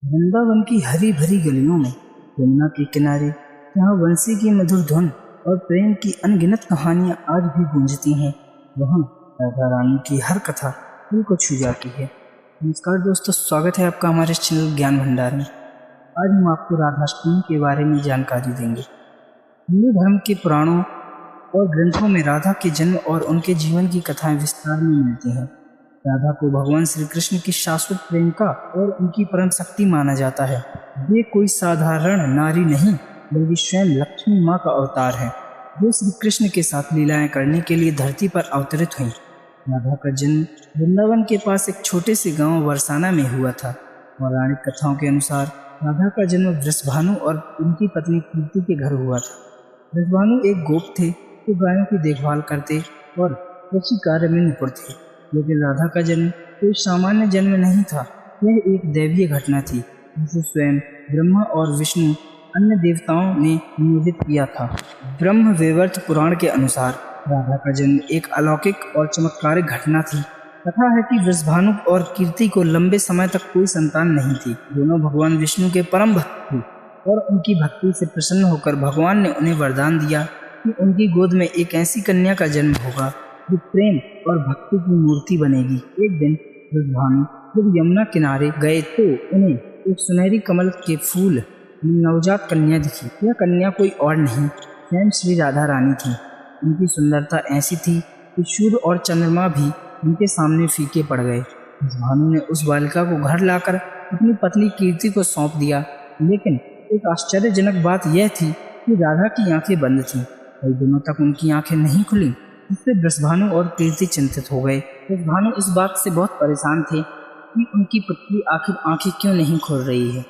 वृंदावन की हरी भरी गलियों में, यमुना के किनारे, जहाँ बंसी की मधुर धुन और प्रेम की अनगिनत कहानियाँ आज भी गूंजती हैं, वहाँ राधा रानी की हर कथा दिल को छू जाती है। नमस्कार दोस्तों, स्वागत है आपका हमारे चैनल ज्ञान भंडार में। आज हम आपको राधाष्टमी के बारे में जानकारी देंगे। हिंदू धर्म के पुराणों और ग्रंथों में राधा के जन्म और उनके जीवन की कथाएं विस्तार में मिलती हैं। राधा को भगवान श्री कृष्ण की शाश्वत प्रेम का और उनकी परम शक्ति माना जाता है। वे कोई साधारण नारी नहीं, बल्कि स्वयं लक्ष्मी माँ का अवतार है, जो श्री कृष्ण के साथ लीलाएं करने के लिए धरती पर अवतरित हुई। राधा का जन्म वृंदावन के पास एक छोटे से गांव बरसाना में हुआ था। पौराणिक कथाओं के अनुसार राधा का जन्म वृषभानु और उनकी पत्नी कीर्ति के घर हुआ था। वृषभानु एक गोप थे जो गायों की देखभाल करते और कृषि कार्य में निपुण थे। लेकिन राधा का जन्म कोई सामान्य जन्म नहीं था, यह एक दैवीय घटना थी जिसे स्वयं ब्रह्मा और विष्णु अन्य देवताओं ने नियोजित किया था। ब्रह्म वैवर्त पुराण के अनुसार राधा का जन्म एक अलौकिक और चमत्कारिक घटना थी। कथा है कि वृषभानु और कीर्ति को लंबे समय तक कोई संतान नहीं थी। दोनों भगवान विष्णु के परम भक्त थे और उनकी भक्ति से प्रसन्न होकर भगवान ने उन्हें वरदान दिया कि उनकी गोद में एक ऐसी कन्या का जन्म होगा जो प्रेम और भक्ति की मूर्ति बनेगी। एक दिन वृषभानु जब यमुना किनारे गए तो उन्हें एक सुनहरी कमल के फूल में नवजात कन्या दिखी। यह कन्या कोई और नहीं, स्वयं श्री राधा रानी थी। उनकी सुंदरता ऐसी थी कि सूर्य और चंद्रमा भी उनके सामने फीके पड़ गए। वृषभानु ने उस बालिका को घर लाकर अपनी पत्नी कीर्ति को सौंप दिया। लेकिन एक आश्चर्यजनक बात यह थी कि राधा की आंखें बंद थीं। कई दिनों तक उनकी आंखें नहीं खुली, जिससे वृषभानु और कीर्ति चिंतित हो गए। वृषभानु इस बात से बहुत परेशान थे कि उनकी पुत्री आखिर आंखें क्यों नहीं खुल रही है।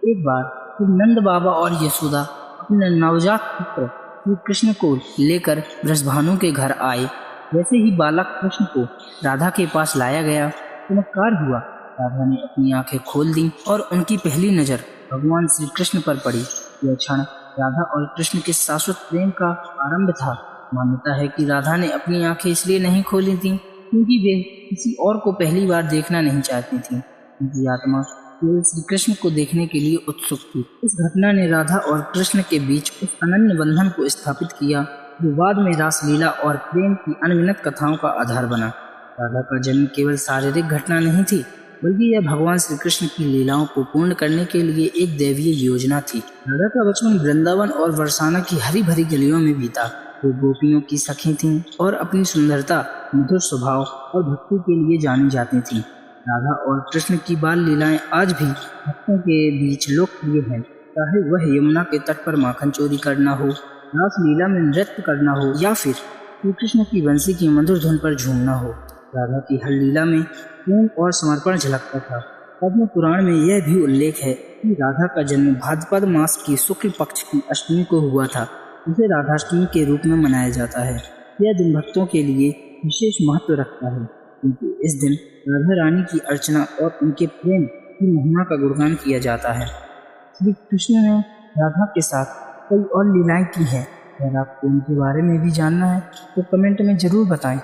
एक बार जब नंद बाबा और यशोदा अपने नवजात पुत्र श्री कृष्ण को लेकर वृषभानु के घर आए, वैसे ही बालक कृष्ण को राधा के पास लाया गया। चमत्कार हुआ, राधा ने अपनी आंखें खोल दी और उनकी पहली नजर भगवान श्री कृष्ण पर पड़ी। यह क्षण राधा और कृष्ण के शाश्वत प्रेम का आरंभ था। मान्यता है कि राधा ने अपनी आंखें इसलिए नहीं खोली थीं क्योंकि वे किसी और को पहली बार देखना नहीं चाहती थीं। उनकी आत्मा केवल श्री कृष्ण को देखने के लिए उत्सुक थी। इस घटना ने राधा और कृष्ण के बीच उस अनन्य बंधन को स्थापित किया जो बाद में रासलीला और प्रेम की अनगिनत कथाओं का आधार बना। राधा का जन्म केवल शारीरिक घटना नहीं थी, बल्कि यह भगवान श्री कृष्ण की लीलाओं को पूर्ण करने के लिए एक दैवीय योजना थी। राधा का बचपन वृंदावन और बरसाना की हरी भरी गलियों में बीता। वो गोपियों की सखी थीं और अपनी सुंदरता, मधुर स्वभाव और भक्ति के लिए जानी जाती थीं। राधा और कृष्ण की बाल लीलाएं आज भी भक्तों के बीच लोकप्रिय हैं। चाहे वह यमुना के तट पर माखन चोरी करना हो, रास लीला में नृत्य करना हो या फिर श्री कृष्ण की बंसी की मधुर धुन पर झूमना हो, राधा की हर लीला में प्रेम और समर्पण झलकता था। पद्म पुराण में यह भी उल्लेख है कि राधा का जन्म भाद्रपद मास की शुक्ल पक्ष की अष्टमी को हुआ था, जिसे राधाष्टमी के रूप में मनाया जाता है। यह दिन भक्तों के लिए विशेष महत्व रखता है क्योंकि इस दिन राधा रानी की अर्चना और उनके प्रेम की महिमा का गुणगान किया जाता है। श्री कृष्ण ने राधा के साथ कई और लीलाएं की हैं। अगर आपको उनके बारे में भी जानना है तो कमेंट में जरूर बताएं।